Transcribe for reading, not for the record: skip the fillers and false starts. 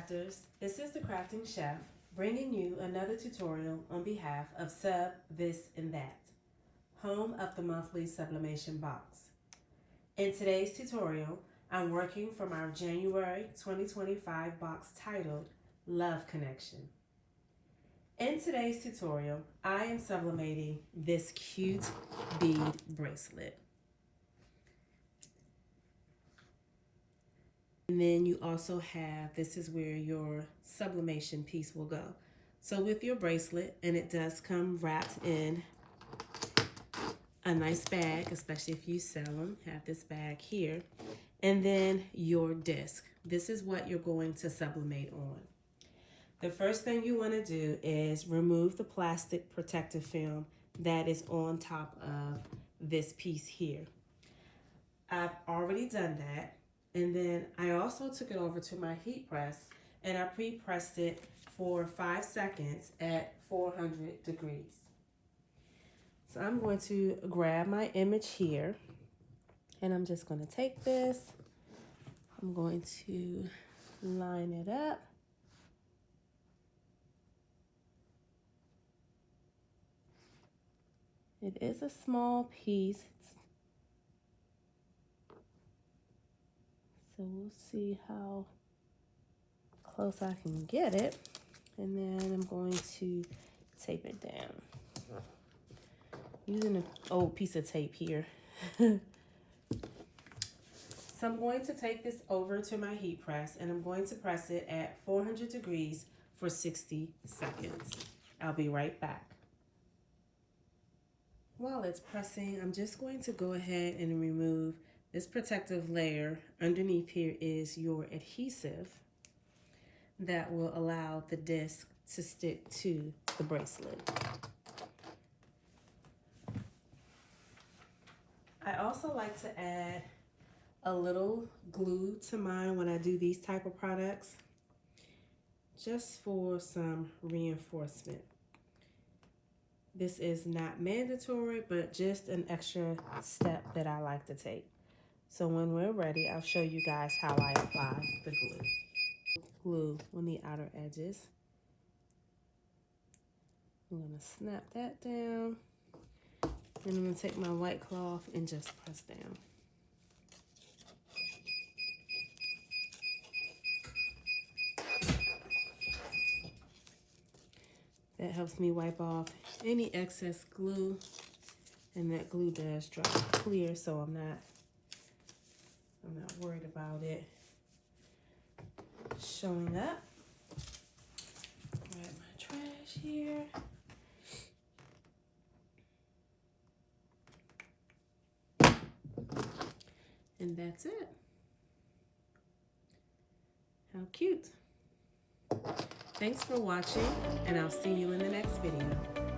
crafters, this is the Crafting Chef bringing you another tutorial on behalf of Sub, This, and That, home of the monthly sublimation box. In today's tutorial, I'm working from our January 2025 box titled Love Connection. In today's tutorial, I am sublimating this cute bead bracelet. And then you also have, this is where your sublimation piece will go. So with your bracelet, and it does come wrapped in a nice bag, especially if you sell them, have this bag here. And then your disc. This is what you're going to sublimate on. The first thing you want to do is remove the plastic protective film that is on top of this piece here. I've already done that. And then I also took it over to my heat press and I pre-pressed it for 5 seconds at 400 degrees. So I'm going to grab my image here and I'm just going to take this. I'm going to line it up. It is a small piece. So we'll see how close I can get it. And then I'm going to tape it down. Using an old piece of tape here. So I'm going to take this over to my heat press and I'm going to press it at 400 degrees for 60 seconds. I'll be right back. While it's pressing, I'm just going to go ahead and remove this protective layer. Underneath here is your adhesive that will allow the disc to stick to the bracelet. I also like to add a little glue to mine when I do these type of products, just for some reinforcement. This is not mandatory, but just an extra step that I like to take. So when we're ready, I'll show you guys how I apply the glue. Glue on the outer edges. I'm gonna snap that down. And I'm gonna take my white cloth and just press down. That helps me wipe off any excess glue. And that glue does dry clear, so I'm not worried about it showing up. Grab my trash here. And that's it. How cute. Thanks for watching, and I'll see you in the next video.